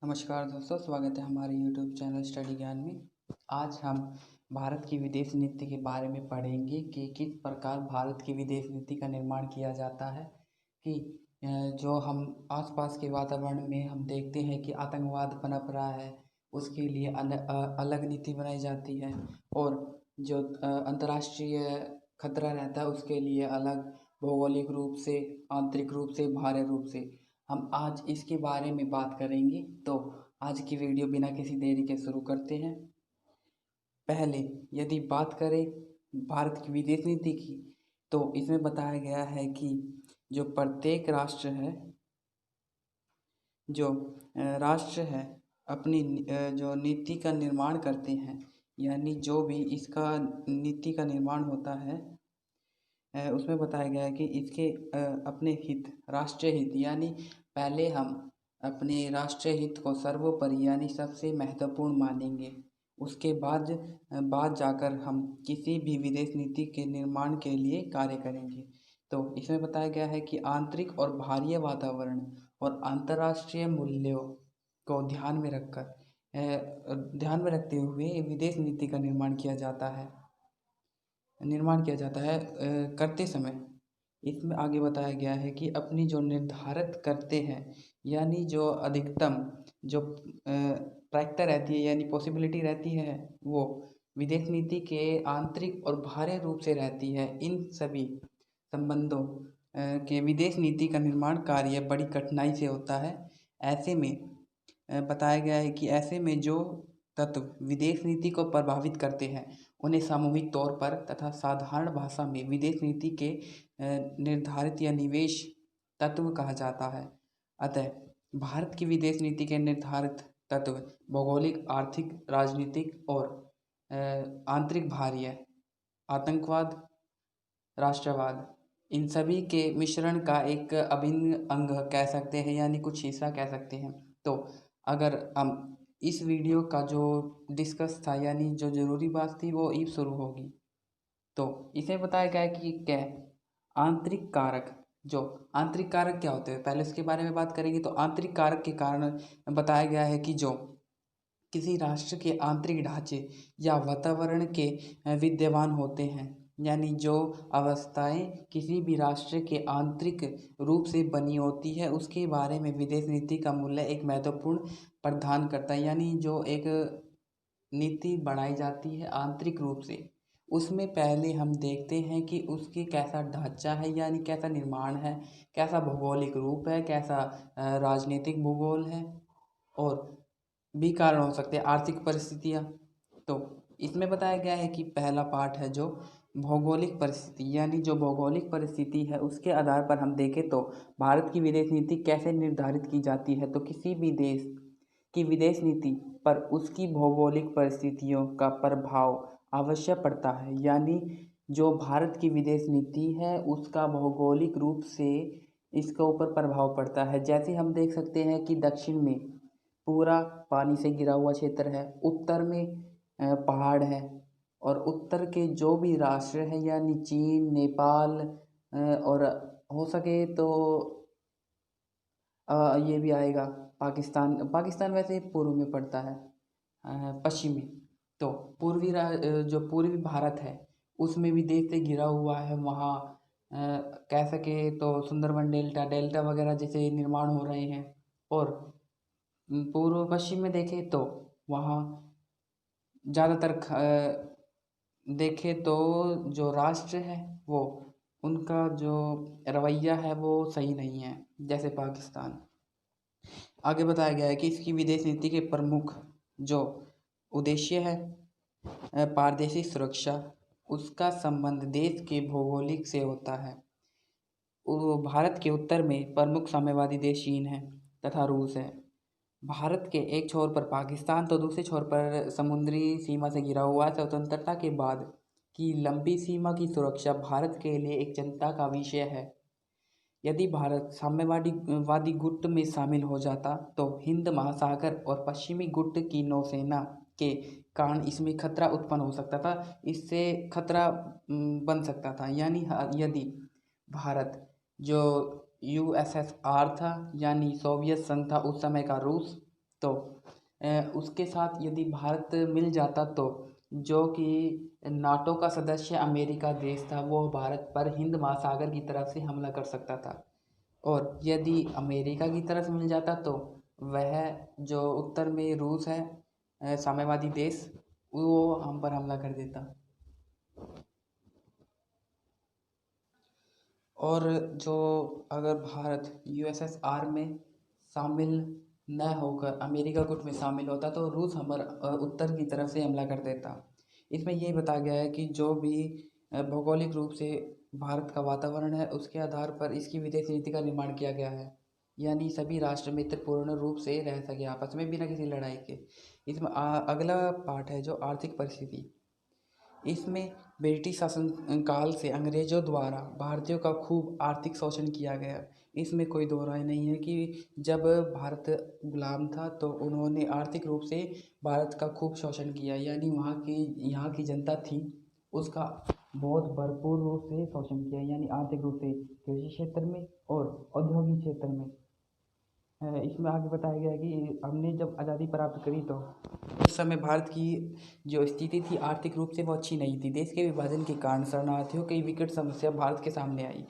नमस्कार दोस्तों, स्वागत है हमारे YouTube चैनल स्टडी ज्ञान में। आज हम भारत की विदेश नीति के बारे में पढ़ेंगे कि किस प्रकार भारत की विदेश नीति का निर्माण किया जाता है। कि जो हम आसपास के वातावरण में हम देखते हैं कि आतंकवाद पनप रहा है, उसके लिए अलग नीति बनाई जाती है। और जो अंतर्राष्ट्रीय खतरा रहता है उसके लिए अलग, भौगोलिक रूप से, आंतरिक रूप से, बाह्य रूप से हम आज इसके बारे में बात करेंगे। तो आज की वीडियो बिना किसी देरी के शुरू करते हैं। पहले यदि बात करें भारत की विदेश नीति की, तो इसमें बताया गया है कि जो प्रत्येक राष्ट्र है, जो राष्ट्र है अपनी जो नीति का निर्माण करते हैं, यानी जो भी इसका नीति का निर्माण होता है, उसमें बताया गया है कि इसके अपने हित, राष्ट्रीय हित, यानी पहले हम अपने राष्ट्रीय हित को सर्वोपरि यानी सबसे महत्वपूर्ण मानेंगे। उसके बाद जाकर हम किसी भी विदेश नीति के निर्माण के लिए कार्य करेंगे। तो इसमें बताया गया है कि आंतरिक और बाह्य वातावरण और अंतर्राष्ट्रीय मूल्यों को ध्यान में रखते हुए विदेश नीति का निर्माण किया जाता है। करते समय इसमें आगे बताया गया है कि अपनी जो निर्धारित करते हैं, यानी जो अधिकतम जो प्रायिकता रहती है यानी पॉसिबिलिटी रहती है, वो विदेश नीति के आंतरिक और बाह्य रूप से रहती है। इन सभी संबंधों के विदेश नीति का निर्माण कार्य बड़ी कठिनाई से होता है। ऐसे में बताया गया है कि ऐसे में जो तत्व विदेश नीति को प्रभावित करते हैं उन्हें सामूहिक तौर पर तथा साधारण भाषा में विदेश नीति के निर्धारित या निवेश तत्व कहा जाता है। अतः भारत की विदेश नीति के निर्धारित तत्व भौगोलिक, आर्थिक, राजनीतिक और आंतरिक बाह्य, आतंकवाद, राष्ट्रवाद, इन सभी के मिश्रण का एक अभिन्न अंग कह सकते हैं, यानी कुछ हिस्सा कह सकते हैं। तो अगर हम इस वीडियो का जो डिस्कस था, यानी जो ज़रूरी बात थी, वो अब शुरू होगी। तो इसमें बताया गया है कि क्या आंतरिक कारक, जो आंतरिक कारक क्या होते हैं, पहले इसके बारे में बात करेंगे। तो आंतरिक कारक के कारण बताया गया है कि जो किसी राष्ट्र के आंतरिक ढांचे या वातावरण के विद्यमान होते हैं, यानी जो अवस्थाएं किसी भी राष्ट्र के आंतरिक रूप से बनी होती है, उसके बारे में विदेश नीति का मूल्य एक महत्वपूर्ण प्रदान करता है। यानी जो एक नीति बनाई जाती है आंतरिक रूप से, उसमें पहले हम देखते हैं कि उसकी कैसा ढांचा है, यानी कैसा निर्माण है, कैसा भौगोलिक रूप है, कैसा राजनीतिक भूगोल है, और भी कारण हो सकते हैं आर्थिक परिस्थितियाँ। तो इसमें बताया गया है कि पहला पार्ट है जो भौगोलिक परिस्थिति, यानी जो भौगोलिक परिस्थिति है उसके आधार पर हम देखें तो भारत की विदेश नीति कैसे निर्धारित की जाती है। तो किसी भी देश की विदेश नीति पर उसकी भौगोलिक परिस्थितियों का प्रभाव अवश्य पड़ता है। यानी जो भारत की विदेश नीति है उसका भौगोलिक रूप से इसके ऊपर प्रभाव पड़ता है। जैसे हम देख सकते हैं कि दक्षिण में पूरा पानी से घिरा हुआ क्षेत्र है, उत्तर में पहाड़ है, और उत्तर के जो भी राष्ट्र हैं यानी चीन, नेपाल, और हो सके तो ये भी आएगा पाकिस्तान। पाकिस्तान वैसे पूर्व में पड़ता है, पश्चिमी। तो जो पूर्वी भारत है उसमें भी देश से घिरा हुआ है। वहाँ कह सके तो सुंदरबन डेल्टा वगैरह जैसे निर्माण हो रहे हैं। और पूर्व पश्चिम में देखें तो वहाँ ज़्यादातर देखें तो जो राष्ट्र है वो, उनका जो रवैया है वो सही नहीं है, जैसे पाकिस्तान। आगे बताया गया है कि इसकी विदेश नीति के प्रमुख जो उद्देश्य है पारदेशी सुरक्षा, उसका संबंध देश के भौगोलिक से होता है। भारत के उत्तर में प्रमुख साम्यवादी देश चीन है तथा रूस है। भारत के एक छोर पर पाकिस्तान तो दूसरे छोर पर समुद्री सीमा से घिरा हुआ है। स्वतंत्रता के बाद की लंबी सीमा की सुरक्षा भारत के लिए एक चिंता का विषय है। यदि भारत साम्यवादी गुट में शामिल हो जाता तो हिंद महासागर और पश्चिमी गुट की नौसेना के कारण इसमें खतरा उत्पन्न हो सकता था, इससे खतरा बन सकता था। यानी यदि भारत जो USSR था, यानी सोवियत संघ था उस समय का रूस, तो उसके साथ यदि भारत मिल जाता तो जो कि नाटो का सदस्य अमेरिका देश था, वो भारत पर हिंद महासागर की तरफ से हमला कर सकता था। और यदि अमेरिका की तरफ मिल जाता तो वह जो उत्तर में रूस है, साम्यवादी देश, वो हम पर हमला कर देता। और जो अगर भारत यूएसएसआर में शामिल न होकर अमेरिका गुट में शामिल होता तो रूस हमारा उत्तर की तरफ से हमला कर देता। इसमें यही बताया गया है कि जो भी भौगोलिक रूप से भारत का वातावरण है, उसके आधार पर इसकी विदेश नीति का निर्माण किया गया है। यानी सभी राष्ट्र मित्र पूर्ण रूप से रह सके आपस में बिना किसी लड़ाई के। इसमें अगला पार्ट है जो आर्थिक परिस्थिति। इसमें ब्रिटिश शासन काल से अंग्रेजों द्वारा भारतीयों का खूब आर्थिक शोषण किया गया। इसमें कोई दो राय नहीं है कि जब भारत गुलाम था तो उन्होंने आर्थिक रूप से भारत का खूब शोषण किया। यानी यहाँ की जनता थी, उसका बहुत भरपूर रूप से शोषण किया, यानी आर्थिक रूप से कृषि क्षेत्र में और औद्योगिक क्षेत्र में। इसमें आगे बताया गया है कि हमने जब आज़ादी प्राप्त करी तो उस समय भारत की जो स्थिति थी आर्थिक रूप से वो अच्छी नहीं थी। देश के विभाजन के कारण शरणार्थियों की विकट समस्या भारत के सामने आई।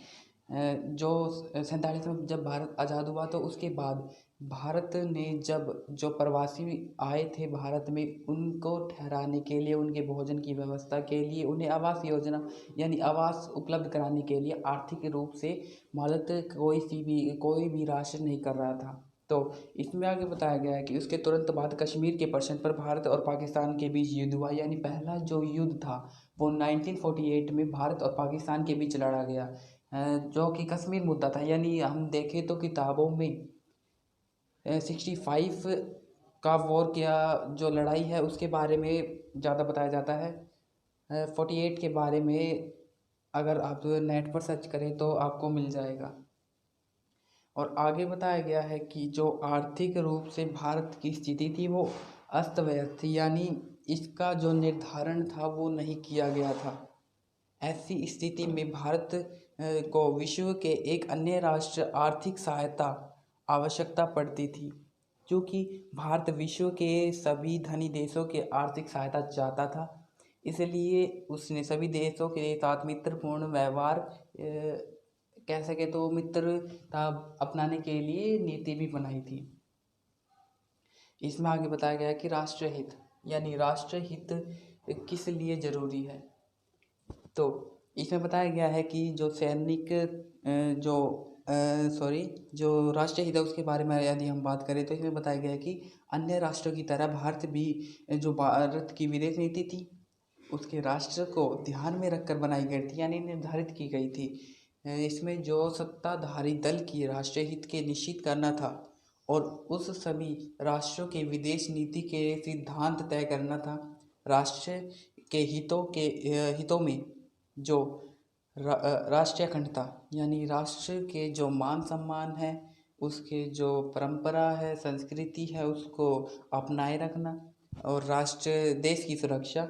जो 47 में जब भारत आज़ाद हुआ तो उसके बाद भारत ने जब जो प्रवासी आए थे भारत में, उनको ठहराने के लिए, उनके भोजन की व्यवस्था के लिए, उन्हें आवास योजना यानी आवास उपलब्ध कराने के लिए आर्थिक रूप से मदद कोई भी राष्ट्र नहीं कर रहा था। तो इसमें आगे बताया गया है कि उसके तुरंत बाद कश्मीर के प्रश्न पर भारत और पाकिस्तान के बीच युद्ध हुआ। यानी पहला जो युद्ध था वो 1948 में भारत और पाकिस्तान के बीच लड़ा गया, जो कि कश्मीर मुद्दा था। यानी हम देखें तो किताबों में 65 का वॉर क्या जो लड़ाई है उसके बारे में ज़्यादा बताया जाता है। 48 के बारे में अगर आप नेट पर सर्च करें तो आपको मिल जाएगा। और आगे बताया गया है कि जो आर्थिक रूप से भारत की स्थिति थी वो अस्त व्यस्त थी, यानी इसका जो निर्धारण था वो नहीं किया गया था। ऐसी स्थिति में भारत को विश्व के एक अन्य राष्ट्र आर्थिक सहायता आवश्यकता पड़ती थी, क्योंकि भारत विश्व के सभी धनी देशों के आर्थिक सहायता चाहता था। इसलिए उसने सभी देशों के साथ मित्रपूर्ण व्यवहार कह सके तो मित्रता अपनाने के लिए नीति भी बनाई थी। इसमें आगे बताया गया है कि राष्ट्रहित यानी राष्ट्रहित किस लिए जरूरी है। तो इसमें बताया गया है कि जो सैनिक जो राष्ट्रीय हित है उसके बारे में यदि हम बात करें तो इसमें बताया गया है कि अन्य राष्ट्रों की तरह भारत भी जो भारत की विदेश नीति थी उसके राष्ट्र को ध्यान में रखकर बनाई गई थी, यानी निर्धारित की गई थी। इसमें जो सत्ताधारी दल की राष्ट्रीय हित के निश्चित करना था और उस सभी राष्ट्रों के विदेश नीति के सिद्धांत तय करना था। राष्ट्र के हितों में जो राष्ट्रीय अखंडता यानी राष्ट्र के जो मान सम्मान है, उसके जो परंपरा है, संस्कृति है, उसको अपनाए रखना और देश की सुरक्षा,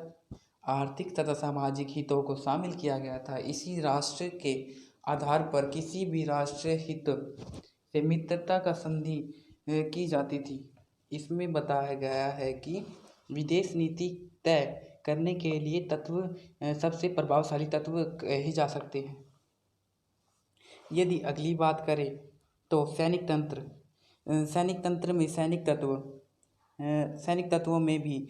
आर्थिक तथा सामाजिक हितों को शामिल किया गया था। इसी राष्ट्र के आधार पर किसी भी राष्ट्रीय हित से मित्रता का संधि की जाती थी। इसमें बताया गया है कि विदेश नीति तय करने के लिए सबसे प्रभावशाली तत्व कहे जा सकते हैं। यदि अगली बात करें तो सैनिक तंत्र में सैनिक तत्वों में भी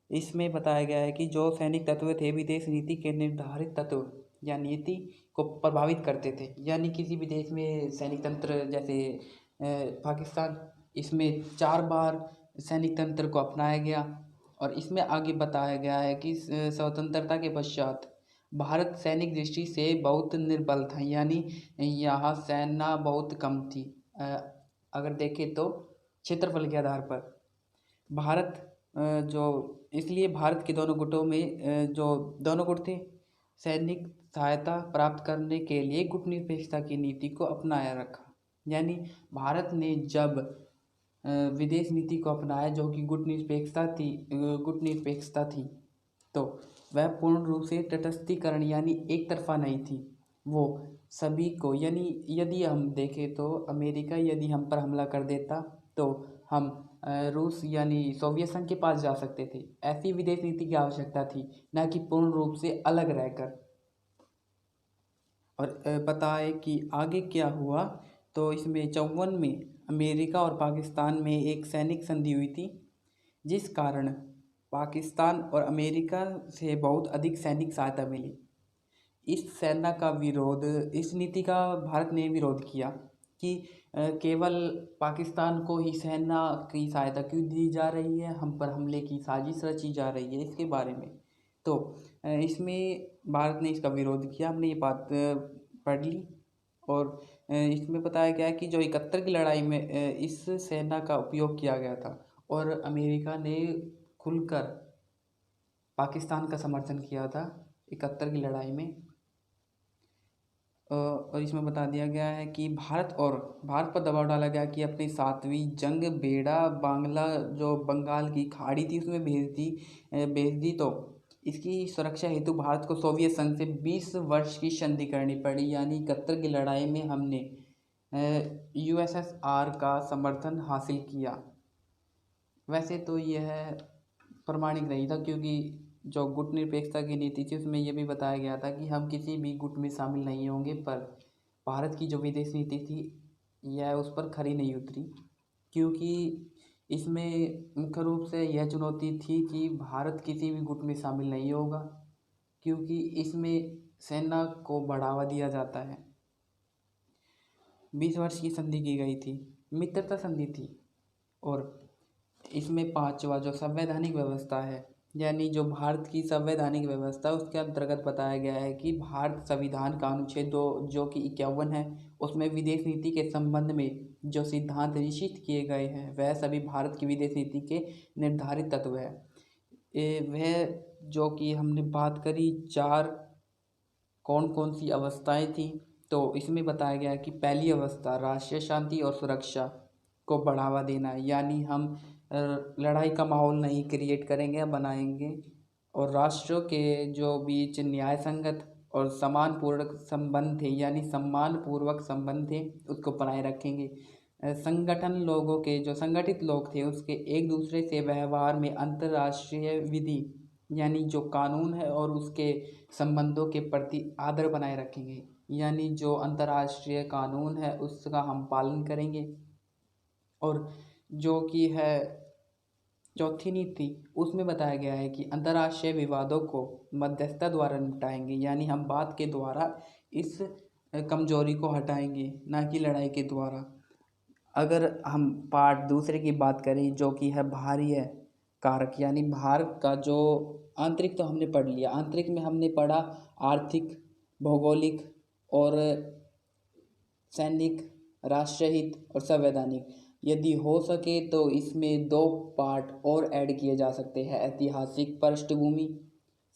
इसमें बताया गया है कि जो सैनिक तत्व थे विदेश नीति के निर्धारित तत्व या नीति को प्रभावित करते थे। यानी किसी भी देश में सैनिक तंत्र जैसे पाकिस्तान, इसमें 4 बार सैनिक तंत्र को अपनाया गया। और इसमें आगे बताया गया है कि स्वतंत्रता के पश्चात भारत सैनिक दृष्टि से बहुत निर्बल था, यानी यहाँ सेना बहुत कम थी। अगर देखें तो क्षेत्रफल के आधार पर भारत इसलिए भारत के दोनों गुटों में जो दोनों गुट थे, सैनिक सहायता प्राप्त करने के लिए गुटनिरपेक्षता की नीति को अपनाया रखा। यानी भारत ने जब विदेश नीति को अपनाया जो कि गुटनिरपेक्षता थी, तो वह पूर्ण रूप से तटस्थीकरण यानी एक तरफा नहीं थी। वो सभी को, यानी यदि हम देखें तो अमेरिका यदि हम पर हमला कर देता तो हम रूस यानी सोवियत संघ के पास जा सकते थे। ऐसी विदेश नीति की आवश्यकता थी, न कि पूर्ण रूप से अलग रहकर। और बताए कि आगे क्या हुआ। तो इसमें 54 में अमेरिका और पाकिस्तान में एक सैनिक संधि हुई थी, जिस कारण पाकिस्तान और अमेरिका से बहुत अधिक सैनिक सहायता मिली। इस नीति का भारत ने विरोध किया कि केवल पाकिस्तान को ही सेना की सहायता क्यों दी जा रही है, हम पर हमले की साजिश रची जा रही है इसके बारे में। तो इसमें भारत ने इसका विरोध किया। हमने ये बात पढ़ ली। और इसमें बताया गया है कि जो 71 की लड़ाई में इस सेना का उपयोग किया गया था, और अमेरिका ने खुलकर पाकिस्तान का समर्थन किया था 71 की लड़ाई में। और इसमें बता दिया गया है कि भारत पर दबाव डाला गया कि अपनी 7वीं जंग बेड़ा बांग्ला जो बंगाल की खाड़ी थी उसमें भेज दी। तो इसकी सुरक्षा हेतु भारत को सोवियत संघ से 20 वर्ष की संधि करनी पड़ी, यानी 71 की लड़ाई में हमने यूएसएसआर का समर्थन हासिल किया। वैसे तो यह प्रमाणिक नहीं था, क्योंकि जो गुट निरपेक्षता की नीति थी उसमें यह भी बताया गया था कि हम किसी भी गुट में शामिल नहीं होंगे। पर भारत की जो विदेश नीति थी यह उस पर खरी नहीं उतरी, क्योंकि इसमें मुख्य रूप से यह चुनौती थी कि भारत किसी भी गुट में शामिल नहीं होगा, क्योंकि इसमें सेना को बढ़ावा दिया जाता है। 20 वर्ष की संधि की गई थी, मित्रता संधि थी। और इसमें 5वां जो संवैधानिक व्यवस्था है, यानी जो भारत की संवैधानिक व्यवस्था, उसके अंतर्गत बताया गया है कि भारत संविधान का अनुच्छेद 2 जो कि 51 है, उसमें विदेश नीति के संबंध में जो सिद्धांत निश्चित किए गए हैं वह सभी भारत की विदेश नीति के निर्धारित तत्व है। वह जो कि हमने बात करी 4 कौन कौन सी अवस्थाएं थी, तो इसमें बताया गया है कि पहली अवस्था राष्ट्रीय शांति और सुरक्षा को बढ़ावा देना है, यानी हम लड़ाई का माहौल नहीं क्रिएट करेंगे या बनाएंगे। और राष्ट्रों के जो बीच न्याय संगत और सम्मानपूर्वक संबंध थे, यानी सम्मानपूर्वक संबंध थे, उसको बनाए रखेंगे। संगठित लोग थे उसके एक दूसरे से व्यवहार में अंतर्राष्ट्रीय विधि यानी जो कानून है और उसके संबंधों के प्रति आदर बनाए रखेंगे, यानी जो अंतर्राष्ट्रीय कानून है उसका हम पालन करेंगे। और जो कि है चौथी नीति, उसमें बताया गया है कि अंतर्राष्ट्रीय विवादों को मध्यस्थता द्वारा निपटाएंगे, यानी हम बात के द्वारा इस कमजोरी को हटाएंगे, ना कि लड़ाई के द्वारा। अगर हम पार्ट दूसरे की बात करें जो कि है बाहरी कारक, यानी भारत का जो आंतरिक तो हमने पढ़ लिया, आंतरिक में हमने पढ़ा आर्थिक, भौगोलिक और सैनिक, राष्ट्रहित और संवैधानिक। यदि हो सके तो इसमें 2 पार्ट और ऐड किए जा सकते हैं, ऐतिहासिक पृष्ठभूमि,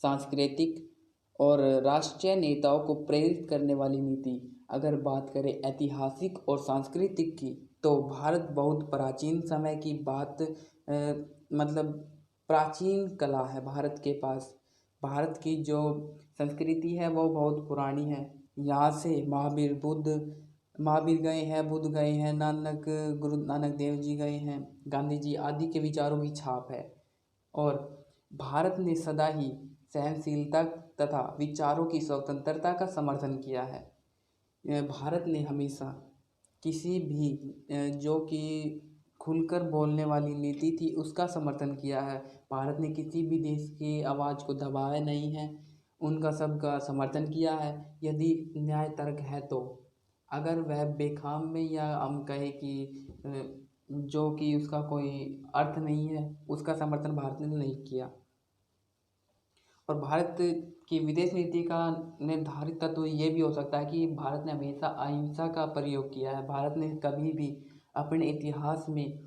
सांस्कृतिक और राष्ट्रीय नेताओं को प्रेरित करने वाली नीति। अगर बात करें ऐतिहासिक और सांस्कृतिक की, तो भारत बहुत प्राचीन समय की बात मतलब प्राचीन कला है भारत के पास। भारत की जो संस्कृति है वो बहुत पुरानी है। यहाँ से महावीर गए हैं, बुद्ध गए हैं, गुरु नानक देव जी गए हैं, गांधी जी आदि के विचारों की छाप है। और भारत ने सदा ही सहनशीलता तथा विचारों की स्वतंत्रता का समर्थन किया है। भारत ने हमेशा किसी भी जो कि खुलकर बोलने वाली नीति थी उसका समर्थन किया है। भारत ने किसी भी देश की आवाज़ को दबाया नहीं है, उनका सबका समर्थन किया है। यदि न्याय तर्क है तो अगर वह बेखाम में या हम कहें कि जो कि उसका कोई अर्थ नहीं है, उसका समर्थन भारत ने नहीं किया। और भारत की विदेश नीति का निर्धारित तत्व ये भी हो सकता है कि भारत ने हमेशा अहिंसा का प्रयोग किया है। भारत ने कभी भी अपने इतिहास में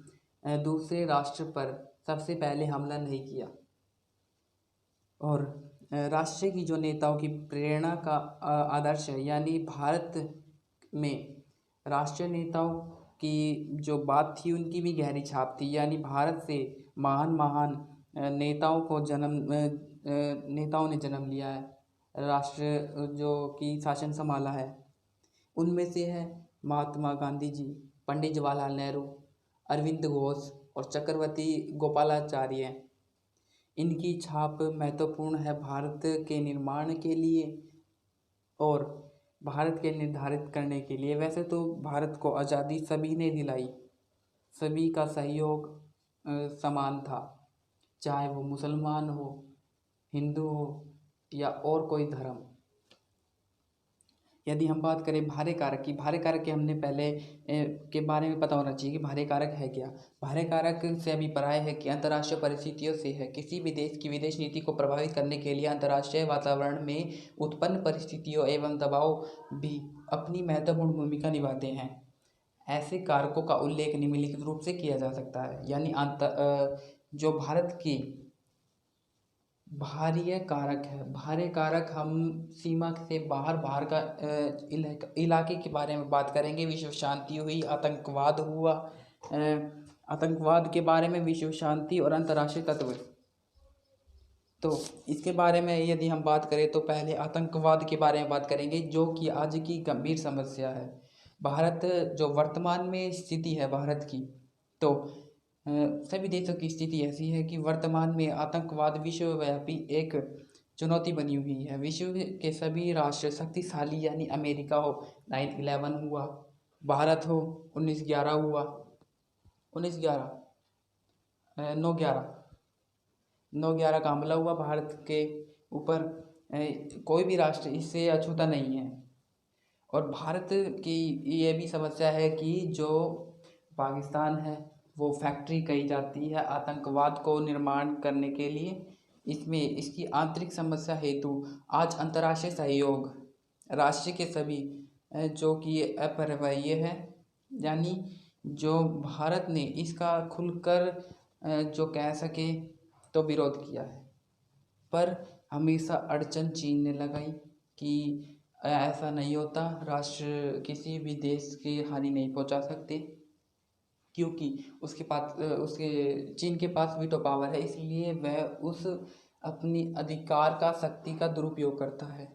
दूसरे राष्ट्र पर सबसे पहले हमला नहीं किया। और राष्ट्र की जो नेताओं की प्रेरणा का आदर्श है, यानी भारत में राष्ट्रीय नेताओं की जो बात थी उनकी भी गहरी छाप थी, यानी भारत से महान नेताओं ने जन्म लिया है, राष्ट्र जो कि शासन संभाला है। उनमें से है महात्मा गांधी जी, पंडित जवाहरलाल नेहरू, अरविंद घोष और चक्रवर्ती गोपालाचार्य। इनकी छाप महत्वपूर्ण है भारत के निर्माण के लिए और भारत के निर्धारित करने के लिए। वैसे तो भारत को आज़ादी सभी ने दिलाई, सभी का सहयोग समान था, चाहे वो मुसलमान हो, हिंदू हो या और कोई धर्म। यदि हम बात करें बाह्य कारक की, बाह्य कारक के हमने पहले के बारे में पता होना चाहिए कि बाह्य कारक है क्या। बाह्य कारक से अभिप्राय है कि अंतर्राष्ट्रीय परिस्थितियों से है। किसी भी देश की विदेश नीति को प्रभावित करने के लिए अंतर्राष्ट्रीय वातावरण में उत्पन्न परिस्थितियों एवं दबाव भी अपनी महत्वपूर्ण भूमिका निभाते हैं। ऐसे कारकों का उल्लेख निम्नलिखित रूप से किया जा सकता है। यानी जो भारत की बाह्य कारक है, बाह्य कारक हम सीमा से बाहर का इलाके के बारे में बात करेंगे। विश्व शांति हुई, आतंकवाद हुआ, आतंकवाद के बारे में विश्व शांति और अंतर्राष्ट्रीय तत्व। तो इसके बारे में यदि हम बात करें तो पहले आतंकवाद के बारे में बात करेंगे, जो कि आज की गंभीर समस्या है। भारत जो वर्तमान में स्थिति है भारत की, तो सभी देशों की स्थिति ऐसी है कि वर्तमान में आतंकवाद विश्वव्यापी एक चुनौती बनी हुई है। विश्व के सभी राष्ट्र शक्तिशाली, यानी अमेरिका हो 9/11 हुआ, भारत हो 19/11 हुआ, 9/11 का हमला हुआ भारत के ऊपर। कोई भी राष्ट्र इससे अछूता नहीं है। और भारत की ये भी समस्या है कि जो पाकिस्तान है वो फैक्ट्री कही जाती है आतंकवाद को निर्माण करने के लिए। इसमें इसकी आंतरिक समस्या हेतु आज अंतर्राष्ट्रीय सहयोग राष्ट्र के सभी जो कि अपरिहार्य है, यानी जो भारत ने इसका खुलकर जो कह सके तो विरोध किया है, पर हमेशा अड़चन चीन ने लगाई कि ऐसा नहीं होता, राष्ट्र किसी भी देश की हानि नहीं पहुंचा सकते, क्योंकि उसके चीन के पास वीटो पावर है, इसलिए वह उस अपनी अधिकार का शक्ति का दुरुपयोग करता है।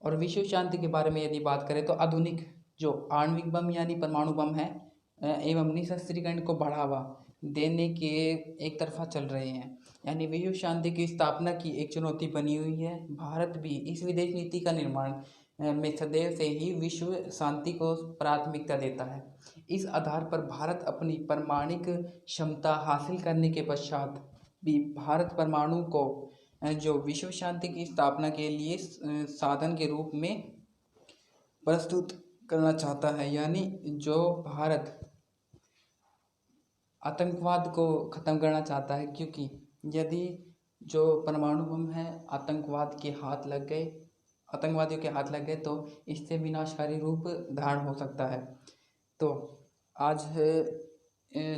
और विश्व शांति के बारे में यदि बात करें तो आधुनिक जो आणविक बम यानी परमाणु बम है एवं निःशस्त्रीकरण को बढ़ावा देने के एक तरफा चल रहे हैं, यानी विश्व शांति की स्थापना की एक चुनौती बनी हुई है। भारत भी इस विदेश नीति का निर्माण में सदैव से ही विश्व शांति को प्राथमिकता देता है। इस आधार पर भारत अपनी परमाणुक क्षमता हासिल करने के पश्चात भी भारत परमाणु को जो विश्व शांति की स्थापना के लिए साधन के रूप में प्रस्तुत करना चाहता है। यानी जो भारत आतंकवाद को ख़त्म करना चाहता है, क्योंकि यदि जो परमाणु बम है आतंकवादियों के हाथ लग गए तो इससे विनाशकारी रूप धारण हो सकता है। तो आज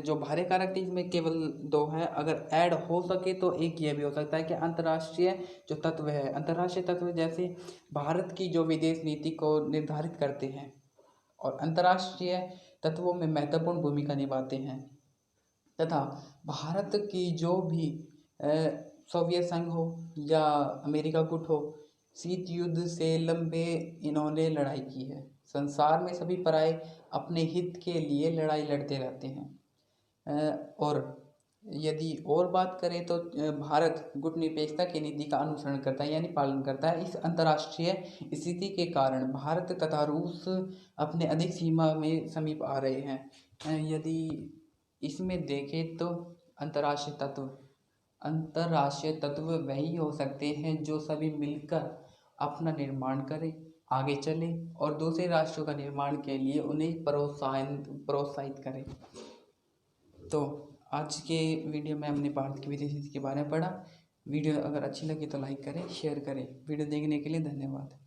जो बाह्य कारक थी इसमें केवल 2 हैं, अगर ऐड हो सके तो एक ये भी हो सकता है कि अंतर्राष्ट्रीय जो तत्व है, अंतर्राष्ट्रीय तत्व जैसे भारत की जो विदेश नीति को निर्धारित करते हैं और अंतर्राष्ट्रीय तत्वों में महत्वपूर्ण भूमिका निभाते हैं, तथा भारत की जो भी सोवियत संघ हो या अमेरिका गुट हो, शीत युद्ध से लंबे इन्होंने लड़ाई की है। संसार में सभी पराये अपने हित के लिए लड़ाई लड़ते रहते हैं। और यदि और बात करें तो भारत गुटनिरपेक्षता की नीति का अनुसरण करता है, यानी पालन करता है। इस अंतर्राष्ट्रीय स्थिति के कारण भारत तथा रूस अपने अधिक सीमा में समीप आ रहे हैं। यदि इसमें देखें तो अंतर्राष्ट्रीय तत्व वही हो सकते हैं जो सभी मिलकर अपना निर्माण करें, आगे चले और दूसरे राष्ट्रों का निर्माण के लिए उन्हें प्रोत्साहित करें। तो आज के वीडियो में हमने भारत की विदेश नीति के बारे में पढ़ा। वीडियो अगर अच्छी लगी तो लाइक करें, शेयर करें। वीडियो देखने के लिए धन्यवाद।